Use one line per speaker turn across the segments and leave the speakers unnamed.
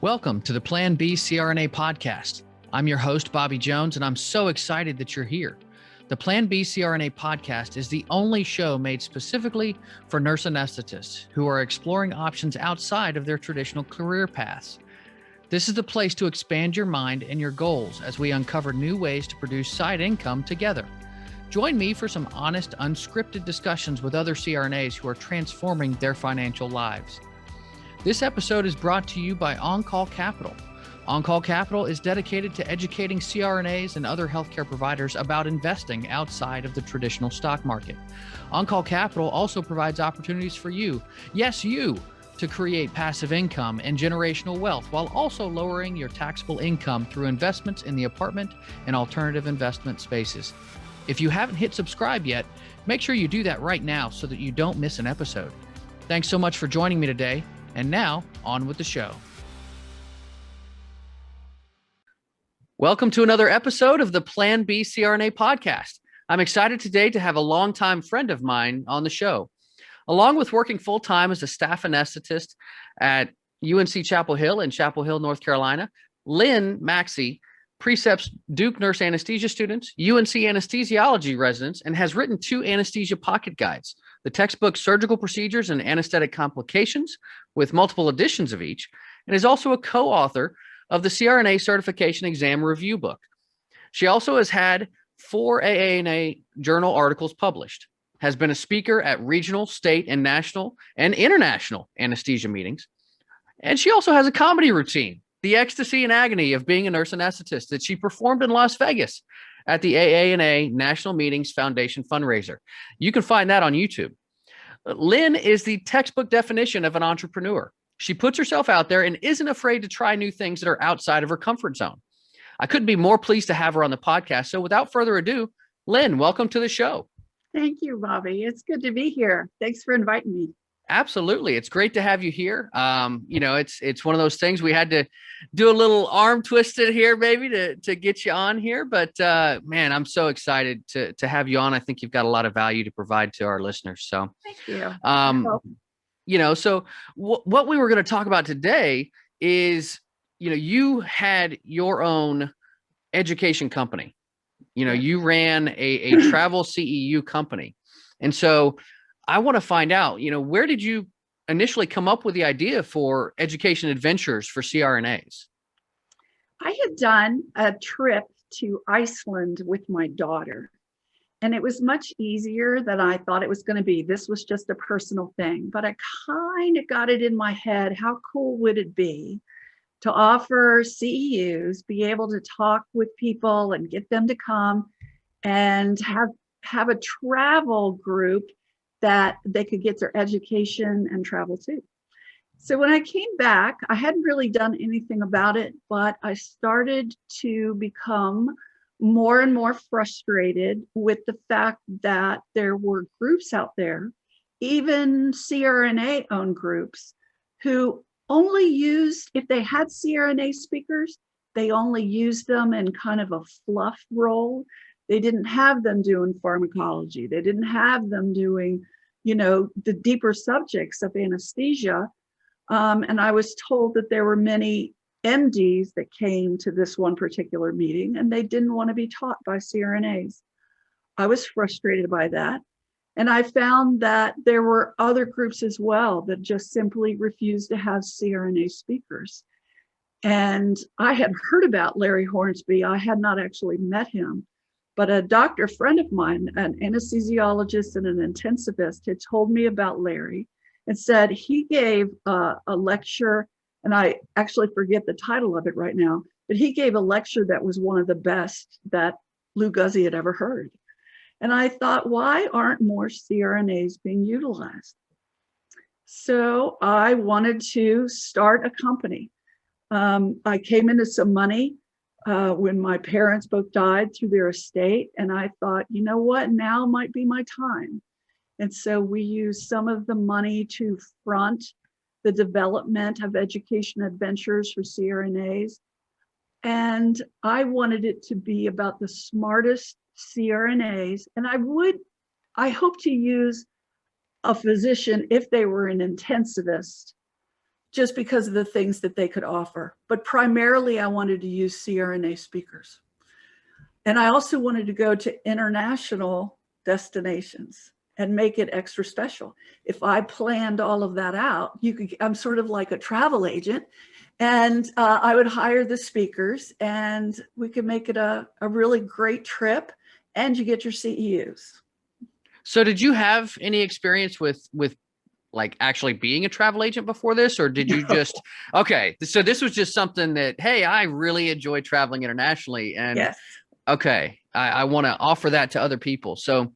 Welcome to the Plan B CRNA podcast. I'm your host, Bobby Jones, and I'm so excited that you're here. The Plan B CRNA podcast is the only show made specifically for nurse anesthetists who are exploring options outside of their traditional career paths. This is the place to expand your mind and your goals as we uncover new ways to produce side income together. Join me for some honest, unscripted discussions with other CRNAs who are transforming their financial lives. This episode is brought to you by On-Call Capital. On-Call Capital is dedicated to educating CRNAs and other healthcare providers about investing outside of the traditional stock market. On-Call Capital also provides opportunities for you, yes, you, to create passive income and generational wealth while also lowering your taxable income through investments in the apartment and alternative investment spaces. If you haven't hit subscribe yet, make sure you do that right now so that you don't miss an episode. Thanks so much for joining me today. And now, on with the show. Welcome to another episode of the Plan B CRNA podcast. I'm excited today to have a longtime friend of mine on the show. Along with working full-time as a staff anesthetist at UNC Chapel Hill in Chapel Hill, North Carolina, Lynn Macksey precepts Duke nurse anesthesia students, UNC anesthesiology residents, and has written 2 anesthesia pocket guides, the textbook Surgical Procedures and Anesthetic Complications, with multiple editions of each, and is also a co-author of the CRNA Certification Exam review book. She also has had 4 AANA journal articles published, has been a speaker at regional, state, and national and international anesthesia meetings, and she also has a comedy routine, The Ecstasy and Agony of Being a Nurse Anesthetist, that she performed in Las Vegas at the AANA National Meetings Foundation fundraiser. You can find that on YouTube. Lynn is the textbook definition of an entrepreneur. She puts herself out there and isn't afraid to try new things that are outside of her comfort zone. I couldn't be more pleased to have her on the podcast. So without further ado, Lynn, welcome to the show.
Thank you, Bobby. It's good to be here. Thanks for inviting me.
Absolutely. It's great to have you here. It's one of those things we had to do a little arm twisted here, maybe to get you on here. But man, I'm so excited to have you on. I think you've got a lot of value to provide to our listeners. So
thank you.
So what we were going to talk about today is, you had your own education company. You ran a travel CEU company. And so I want to find out, where did you initially come up with the idea for education adventures for CRNAs?
I had done a trip to Iceland with my daughter, and it was much easier than I thought it was going to be. This was just a personal thing, but I kind of got it in my head. How cool would it be to offer CEUs, be able to talk with people and get them to come and have a travel group that they could get their education and travel too. So when I came back, I hadn't really done anything about it, but I started to become more and more frustrated with the fact that there were groups out there, even CRNA-owned groups, who only used, if they had CRNA speakers, they only used them in kind of a fluff role. They didn't have them doing pharmacology. They didn't have them doing, the deeper subjects of anesthesia. And I was told that there were many MDs that came to this one particular meeting and they didn't want to be taught by CRNAs. I was frustrated by that. And I found that there were other groups as well that just simply refused to have CRNA speakers. And I had heard about Larry Hornsby. I had not actually met him. But a doctor friend of mine, an anesthesiologist and an intensivist, had told me about Larry and said he gave a lecture, and I actually forget the title of it right now, but he gave a lecture that was one of the best that Lou Guzzi had ever heard. And I thought, why aren't more CRNAs being utilized? So I wanted to start a company. I came into some money when my parents both died through their estate. And I thought, you know what, now might be my time. And so we used some of the money to front the development of education adventures for CRNAs. And I wanted it to be about the smartest CRNAs. And I hope to use a physician, if they were an intensivist, just because of the things that they could offer. But primarily I wanted to use CRNA speakers. And I also wanted to go to international destinations and make it extra special. If I planned all of that out, I'm sort of like a travel agent, and I would hire the speakers and we could make it a really great trip, and you get your CEUs.
So did you have any experience with like actually being a travel agent before this, or did you just, okay, so this was just something that, hey, I really enjoy traveling internationally, and
Yes.
okay, I want to offer that to other people. So,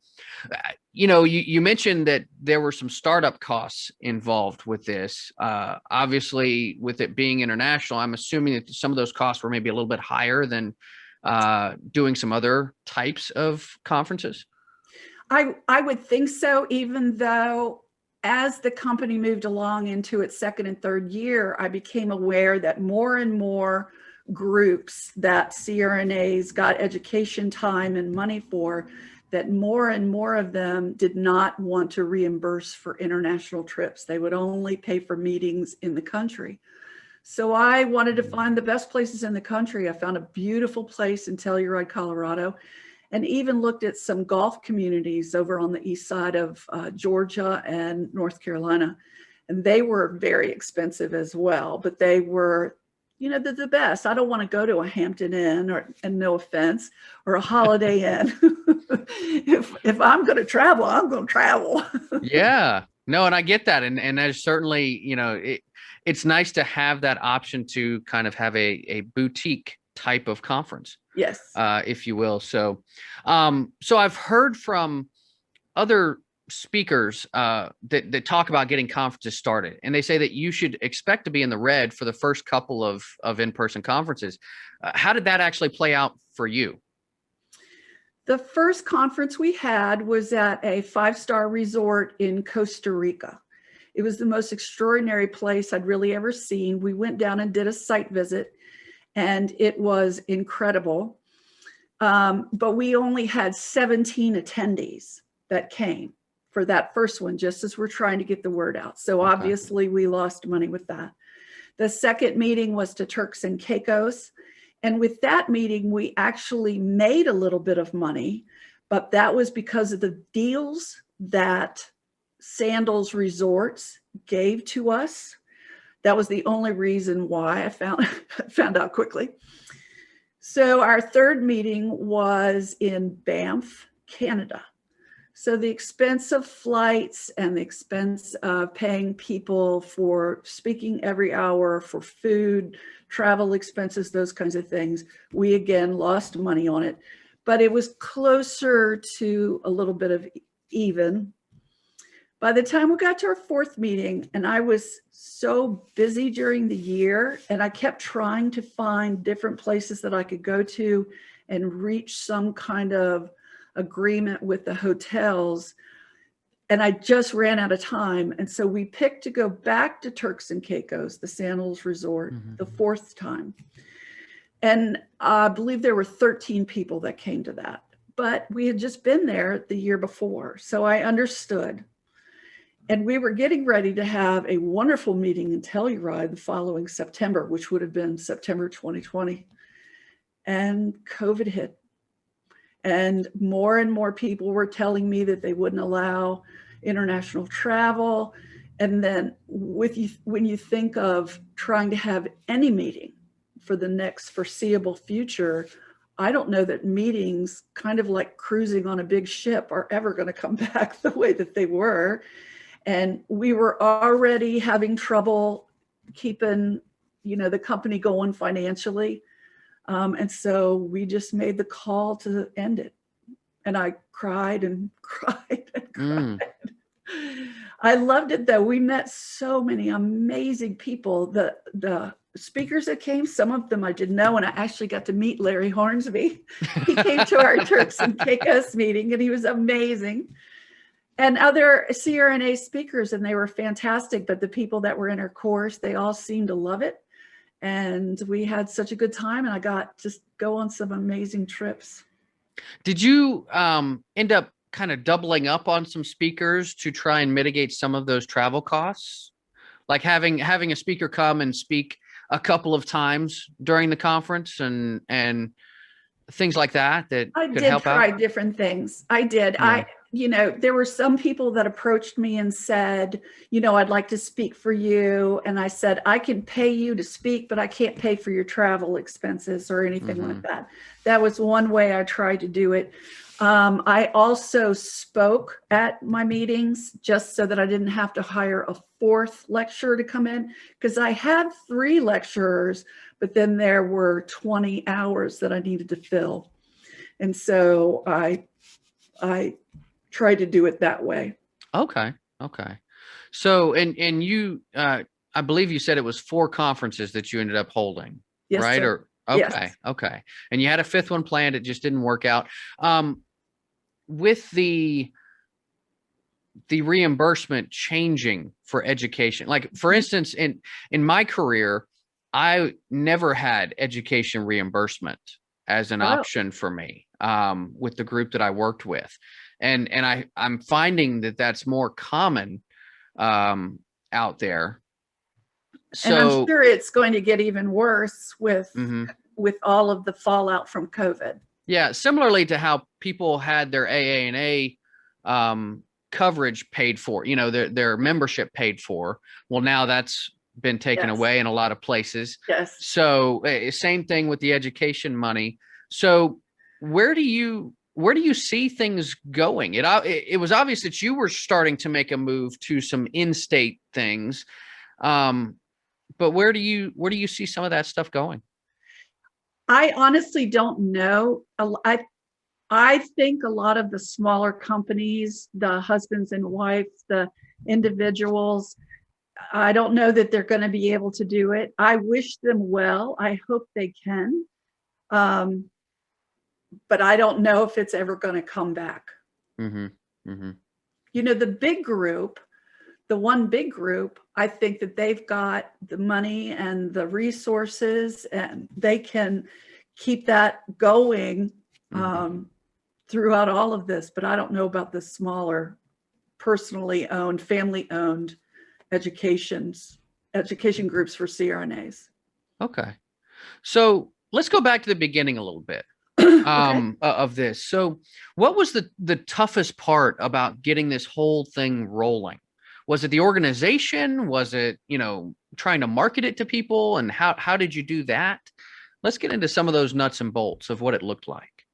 you mentioned that there were some startup costs involved with this. Obviously, with it being international, I'm assuming that some of those costs were maybe a little bit higher than doing some other types of conferences.
I would think so, even though as the company moved along into its second and third year, I became aware that more and more groups that CRNAs got education time and money for, that more and more of them did not want to reimburse for international trips. They would only pay for meetings in the country. So I wanted to find the best places in the country. I found a beautiful place in Telluride, Colorado, and even looked at some golf communities over on the east side of Georgia and North Carolina. And they were very expensive as well, but they were, they're the best. I don't want to go to a Hampton Inn, and no offense, or a Holiday Inn. If I'm going to travel, I'm going to travel.
Yeah, no, and I get that. And there's certainly, it's nice to have that option to kind of have a boutique type of conference.
Yes.
If you will. So I've heard from other speakers that talk about getting conferences started, and they say that you should expect to be in the red for the first couple of in-person conferences. How did that actually play out for you?
The first conference we had was at a 5-star resort in Costa Rica. It was the most extraordinary place I'd really ever seen. We went down and did a site visit, and it was incredible. But we only had 17 attendees that came for that first one, just as we're trying to get the word out. So obviously we lost money with that. The second meeting was to Turks and Caicos. And with that meeting, we actually made a little bit of money, but that was because of the deals that Sandals Resorts gave to us. That was the only reason why. I found out quickly. So our third meeting was in Banff, Canada. So the expense of flights and the expense of paying people for speaking every hour, for food, travel expenses, those kinds of things, we again lost money on it. But it was closer to a little bit of even. By the time we got to our fourth meeting, and I was so busy during the year, and I kept trying to find different places that I could go to and reach some kind of agreement with the hotels, and I just ran out of time. And so we picked to go back to Turks and Caicos, the Sandals Resort, the fourth time. And I believe there were 13 people that came to that, but we had just been there the year before. So I understood. And we were getting ready to have a wonderful meeting in Telluride the following September, which would have been September 2020. And COVID hit. And more people were telling me that they wouldn't allow international travel. And then when you think of trying to have any meeting for the next foreseeable future, I don't know that meetings, kind of like cruising on a big ship, are ever going to come back the way that they were. And we were already having trouble keeping, the company going financially. And so we just made the call to end it. And I cried and cried and cried. I loved it though. We met so many amazing people. The speakers that came, some of them I didn't know, and I actually got to meet Larry Hornsby. He came to our Turks and Caicos meeting, and he was amazing. And other CRNA speakers, and they were fantastic. But the people that were in our course, they all seemed to love it. And we had such a good time, and I got to go on some amazing trips.
Did you end up kind of doubling up on some speakers to try and mitigate some of those travel costs? Like having a speaker come and speak a couple of times during the conference and things like that
I
could
did
help
try
out?
different things. I did.
Yeah.
There were some people that approached me and said, I'd like to speak for you. And I said, I can pay you to speak, but I can't pay for your travel expenses or anything like that. That was one way I tried to do it. I also spoke at my meetings just so that I didn't have to hire a fourth lecturer to come in, because I had 3 lecturers, but then there were 20 hours that I needed to fill. And so I tried to do it that way.
Okay. So, and you, I believe you said it was 4 conferences that you ended up holding,
Yes,
right?
sir.
Or
Yes.
okay. And you had a 5th one planned. It just didn't work out. With the reimbursement changing for education, like for instance, in my career, I never had education reimbursement as an
Oh,
option for me, with the group that I worked with. And I'm finding that that's more common, out there.
and I'm
So,
sure it's going to get even worse with
mhm.
all of the fallout from COVID.
Yeah, similarly to how people had their AA&A coverage paid for, their membership paid for. Well, now that's been taken
Yes.
away in a lot of places.
Yes.
So, same thing with the education money. So, where do you see things going? It was obvious that you were starting to make a move to some in-state things. But where do you see some of that stuff going?
I honestly don't know. I think a lot of the smaller companies, the husbands and wives, the individuals, I don't know that they're going to be able to do it. I wish them well. I hope they can. But I don't know if it's ever going to come back.
Mm-hmm. Mm-hmm.
The big group, the one big group, I think that they've got the money and the resources, and they can keep that going throughout all of this. But I don't know about the smaller, personally owned, family owned education groups for CRNAs.
Okay. So let's go back to the beginning a little bit,
Okay.
of this. So what was the toughest part about getting this whole thing rolling? Was it the organization? Was it, trying to market it to people? And how did you do that? Let's get into some of those nuts and bolts of what it looked like.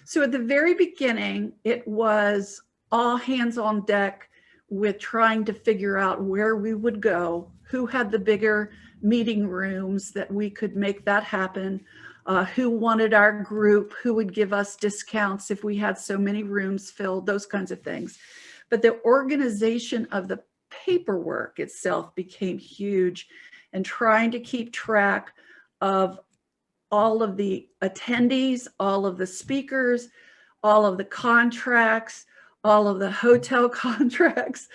So at the very beginning, it was all hands on deck with trying to figure out where we would go, who had the bigger meeting rooms that we could make that happen, who wanted our group, who would give us discounts if we had so many rooms filled, those kinds of things. But the organization of the paperwork itself became huge, and trying to keep track of all of the attendees, all of the speakers, all of the contracts, all of the hotel contracts.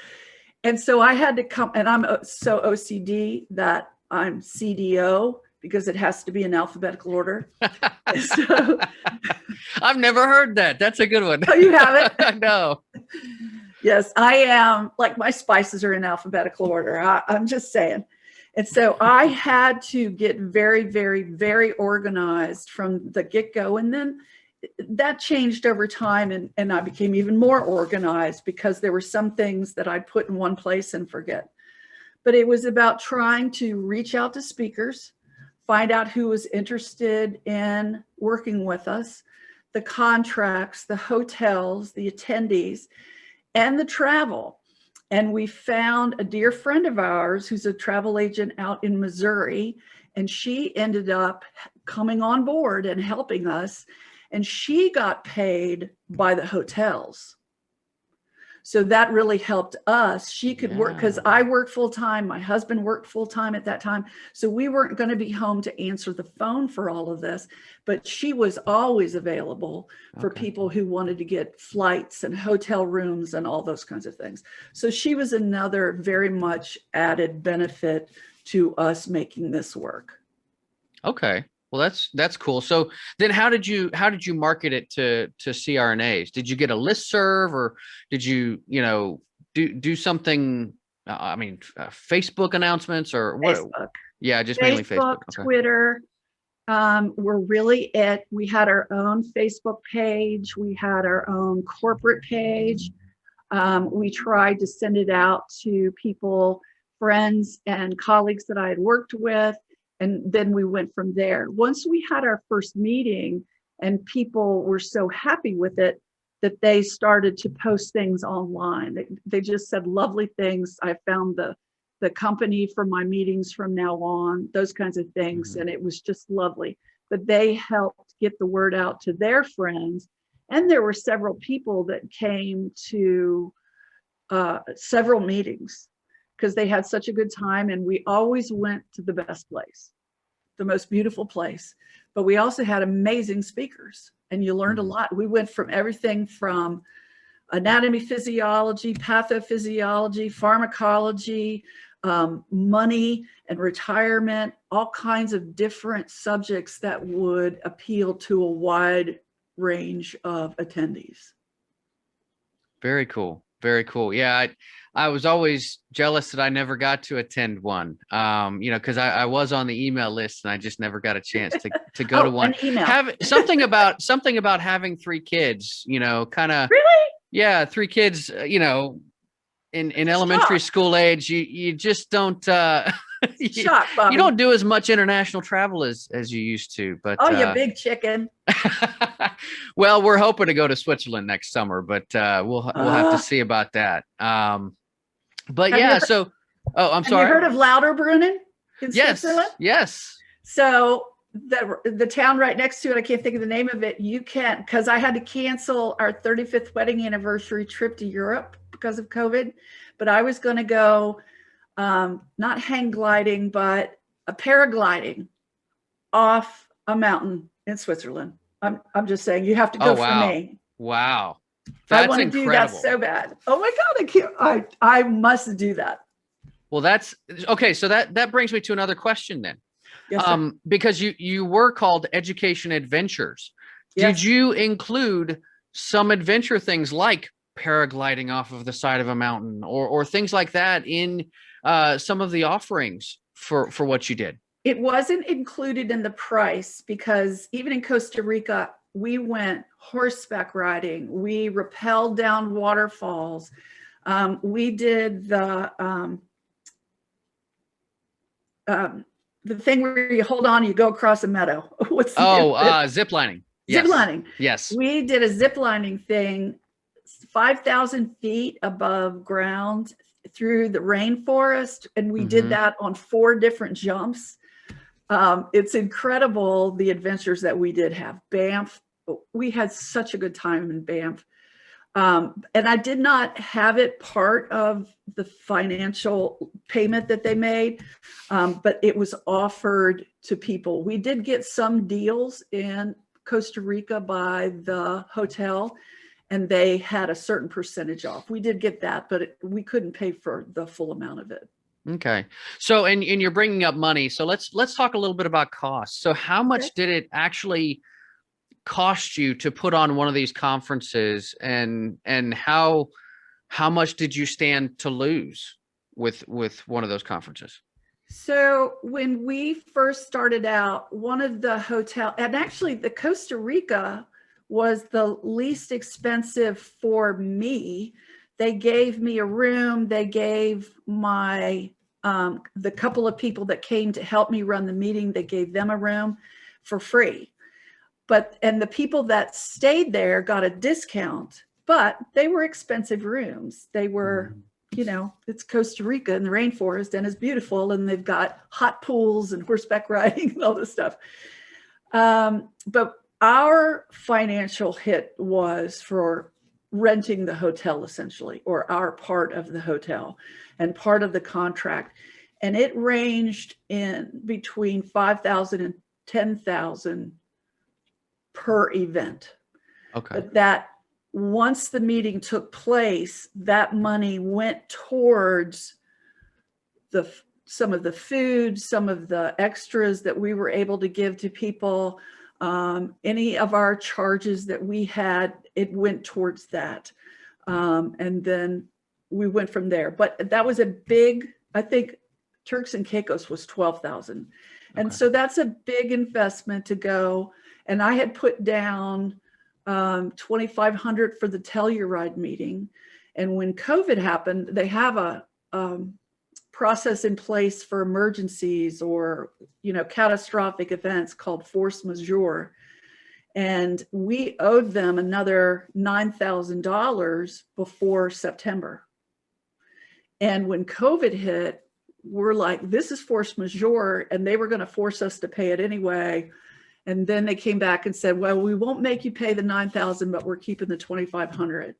And so I had to come, and I'm so OCD that I'm CDO because it has to be in alphabetical order. So,
I've never heard that. That's a good one.
oh, you have it?
I know.
Yes, I am. Like, my spices are in alphabetical order. I'm just saying. And so I had to get very, very, very organized from the get-go. And then that changed over time, and I became even more organized because there were some things that I'd put in one place and forget. But it was about trying to reach out to speakers, find out who was interested in working with us, the contracts, the hotels, the attendees, and the travel. And we found a dear friend of ours who's a travel agent out in Missouri, and she ended up coming on board and helping us. And she got paid by the hotels. So that really helped us. She could work, because I worked full time. My husband worked full time at that time. So we weren't going to be home to answer the phone for all of this, but she was always available for people who wanted to get flights and hotel rooms and all those kinds of things. So she was another very much added benefit to us making this work.
Okay. Well, that's cool. So then how did you market it to CRNAs? Did you get a listserv, or did you, do something Facebook announcements or what?
Facebook.
Yeah, just mainly Facebook. Okay.
Twitter. We're really it. We had our own Facebook page. We had our own corporate page. We tried to send it out to people, friends and colleagues that I had worked with. And then we went from there. Once we had our first meeting and people were so happy with it that they started to post things online. They just said lovely things. I found the company for my meetings from now on, those kinds of things.
Mm-hmm.
And it was just lovely. But they helped get the word out to their friends. And there were several people that came to several meetings because they had such a good time. And we always went to the best place, the most beautiful place. But we also had amazing speakers, and you learned a lot. We went from everything from anatomy, physiology, pathophysiology, pharmacology, money and retirement, all kinds of different subjects that would appeal to a wide range of attendees.
Very cool. Very cool. Yeah, I was always jealous that I never got to attend one. Because I was on the email list and I just never got a chance to go to one.
An email.
Have something about having 3 kids, kind of.
Really?
Yeah, 3 kids, in elementary school age, you just don't you don't do as much international travel as you used to. But
you big chicken.
Well, we're hoping to go to Switzerland next summer, but we'll have to see about that. But yeah, so I'm sorry.
Have you heard of Lauterbrunnen in Switzerland?
Yes.
So the town right next to it, I can't think of the name of it. You can't, because I had to cancel our 35th wedding anniversary trip to Europe because of COVID. But I was going to go, not hang gliding, but a paragliding off a mountain in Switzerland. I'm just saying, you have to go for me.
Wow.
I want to do that so bad. Oh my God, I can't. I must do that.
Well, that's okay. So that brings me to another question then.
Yes, sir.
Because you were called Education Adventures.
Yes.
Did you include some adventure things like paragliding off of the side of a mountain or things like that in some of the offerings for what you did?
It wasn't included in the price because even in Costa Rica, we went horseback riding. We rappelled down waterfalls. We did the thing where you hold on, you go across a meadow.
Zip lining. Yes.
Zip lining.
Yes.
We did a zip lining thing 5,000 feet above ground through the rainforest. And we did that on 4 different jumps. It's incredible the adventures that we did have. Banff, we had such a good time in Banff. And I did not have it part of the financial payment that they made, but it was offered to people. We did get some deals in Costa Rica by the hotel, and they had a certain percentage off. We did get that, but we couldn't pay for the full amount of it.
Okay. So, and you're bringing up money. So let's talk a little bit about costs. So how much did it actually cost you to put on one of these conferences, and how much did you stand to lose with one of those conferences?
So when we first started out, one of the hotel, and actually the Costa Rica was the least expensive for me. They gave me a room. They gave my the couple of people that came to help me run the meeting, they gave them a room for free. And the people that stayed there got a discount, but they were expensive rooms. They were, it's Costa Rica in the rainforest and it's beautiful. And they've got hot pools and horseback riding and all this stuff. But our financial hit was for renting the hotel essentially, or our part of the hotel and part of the contract. And it ranged in between 5,000 and 10,000 per event.
Okay.
But that once the meeting took place, that money went towards some of the food, some of the extras that we were able to give to people. Any of our charges that we had, it went towards that. And then we went from there. But that was a big, I think Turks and Caicos was 12,000. And so that's a big investment to go. And I had put down 2,500 for the Telluride meeting. And when COVID happened, they have a process in place for emergencies or, catastrophic events called force majeure. And we owed them another $9,000 before September. And when COVID hit, we're like, this is force majeure, and they were going to force us to pay it anyway. And then they came back and said, well, we won't make you pay the 9,000, but we're keeping the 2,500.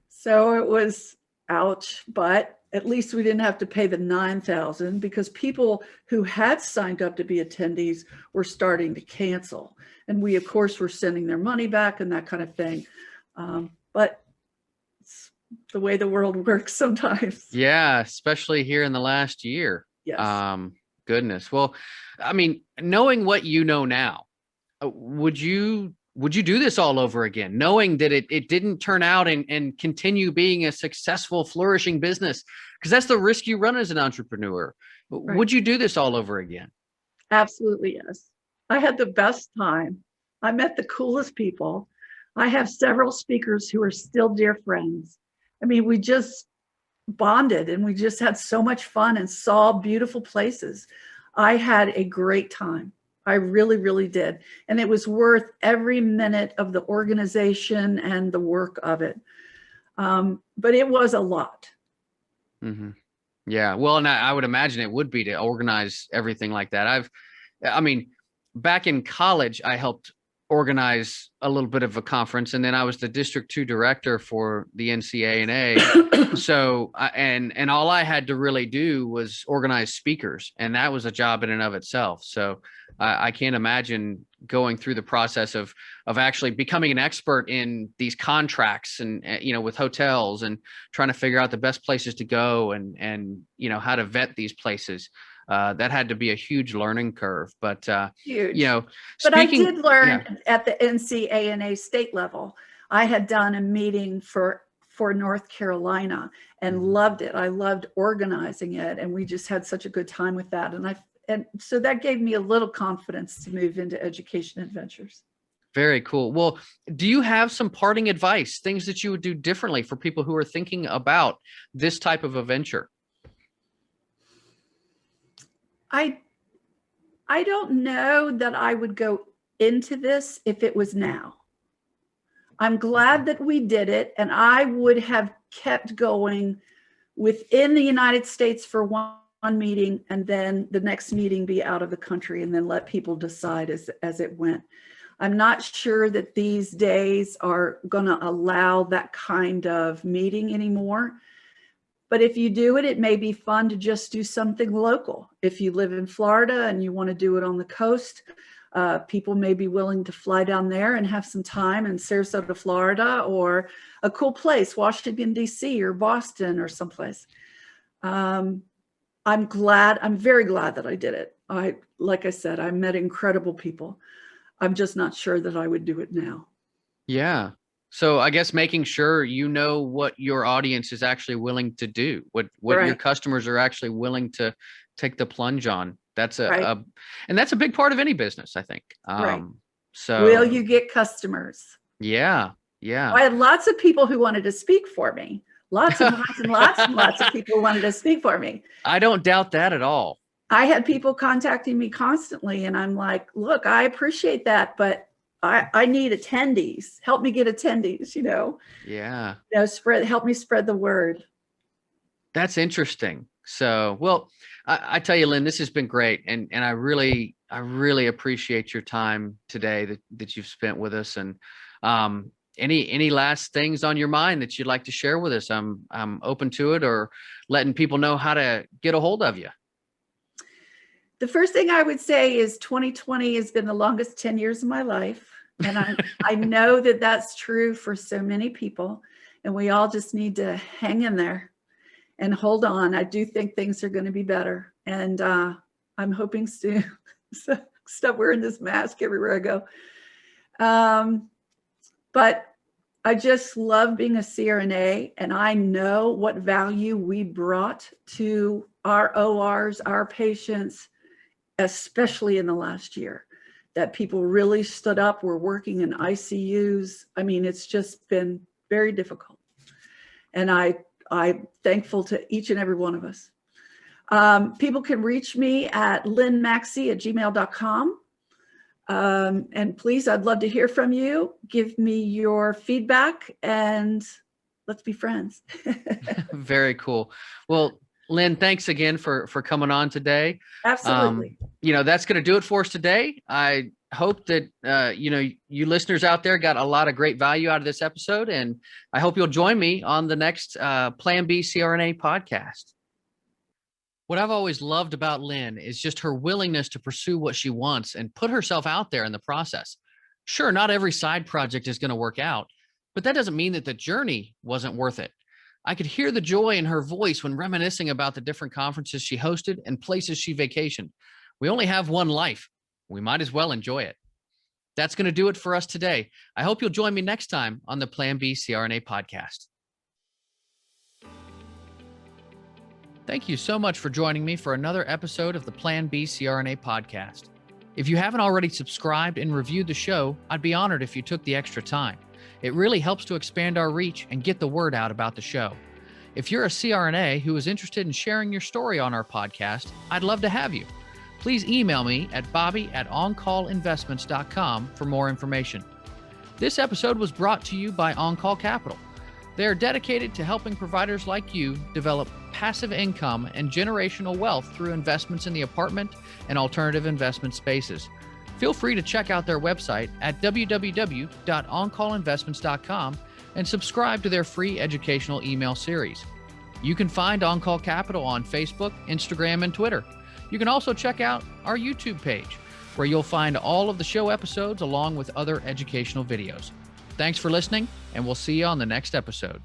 So it was ouch, but at least we didn't have to pay the 9,000 because people who had signed up to be attendees were starting to cancel. And we, of course, were sending their money back and that kind of thing. But it's the way the world works sometimes.
Yeah, especially here in the last year.
Yes.
Goodness. Well, I mean, knowing what you know now, would you do this all over again, knowing that it didn't turn out and continue being a successful, flourishing business? Because that's the risk you run as an entrepreneur. Right. Would you do this all over again?
Absolutely, yes. I had the best time. I met the coolest people. I have several speakers who are still dear friends. I mean, we just bonded and we just had so much fun and saw beautiful places. I had a great time. I really, really did. And it was worth every minute of the organization and the work of it. But it was a lot.
Mm-hmm. Yeah. Well, and I would imagine it would be to organize everything like that. I mean, back in college, I helped organize a little bit of a conference, and then I was the District 2 director for the NCANA. So, and all I had to really do was organize speakers, and that was a job in and of itself. So I can't imagine going through the process of actually becoming an expert in these contracts and, with hotels and trying to figure out the best places to go and, how to vet these places. That had to be a huge learning curve, but,
huge. But I did learn at the NCANA state level. I had done a meeting for North Carolina and loved it. I loved organizing it, and we just had such a good time with that. And so that gave me a little confidence to move into education adventures.
Very cool. Well, do you have some parting advice, things that you would do differently for people who are thinking about this type of a venture?
I don't know that I would go into this if it was now. I'm glad that we did it, and I would have kept going within the United States for one meeting, and then the next meeting be out of the country, and then let people decide as it went. I'm not sure that these days are going to allow that kind of meeting anymore. But if you do it, it may be fun to just do something local. If you live in Florida and you want to do it on the coast, people may be willing to fly down there and have some time in Sarasota, Florida, or a cool place, Washington, D.C. or Boston or someplace. I'm very glad that I did it. Like I said, I met incredible people. I'm just not sure that I would do it now.
Yeah. So I guess making sure you know what your audience is actually willing to do, what right. Your customers are actually willing to take the plunge on. That's and that's a big part of any business, I think.
Right.
So
will you get customers?
Yeah.
I had lots of people who wanted to speak for me. Lots and lots of people wanted to speak for me.
I don't doubt that at all.
I had people contacting me constantly, and I'm like, look, I appreciate that, but I need attendees. Help me get attendees,
Yeah.
Help me spread the word.
That's interesting. So, well, I tell you, Lynn, this has been great. And I really appreciate your time today that you've spent with us. And any last things on your mind that you'd like to share with us? I'm open to it, or letting people know how to get a hold of you.
The first thing I would say is 2020 has been the longest 10 years of my life. And I know that that's true for so many people, and we all just need to hang in there and hold on. I do think things are going to be better. And I'm hoping soon. Stop wearing this mask everywhere I go. But I just love being a CRNA, and I know what value we brought to our ORs, our patients, especially in the last year, that people really stood up. We're working in ICUs. I mean, it's just been very difficult. And I'm thankful to each and every one of us. People can reach me at lynnmacksey@gmail.com. And please, I'd love to hear from you. Give me your feedback and let's be friends.
Very cool. Well, Lynn, thanks again for coming on today.
Absolutely.
That's going to do it for us today. I hope that, you listeners out there got a lot of great value out of this episode, and I hope you'll join me on the next Plan B CRNA podcast. What I've always loved about Lynn is just her willingness to pursue what she wants and put herself out there in the process. Sure, not every side project is going to work out, but that doesn't mean that the journey wasn't worth it. I could hear the joy in her voice when reminiscing about the different conferences she hosted and places she vacationed. We only have one life. We might as well enjoy it. That's going to do it for us today. I hope you'll join me next time on the Plan B CRNA podcast. Thank you so much for joining me for another episode of the Plan B CRNA podcast. If you haven't already subscribed and reviewed the show, I'd be honored if you took the extra time. It really helps to expand our reach and get the word out about the show. If you're a CRNA who is interested in sharing your story on our podcast, I'd love to have you. Please email me at bobby@oncallinvestments.com for more information. This episode was brought to you by OnCall Capital. They are dedicated to helping providers like you develop passive income and generational wealth through investments in the apartment and alternative investment spaces. Feel free to check out their website at www.oncallinvestments.com and subscribe to their free educational email series. You can find OnCall Capital on Facebook, Instagram, and Twitter. You can also check out our YouTube page, where you'll find all of the show episodes along with other educational videos. Thanks for listening, and we'll see you on the next episode.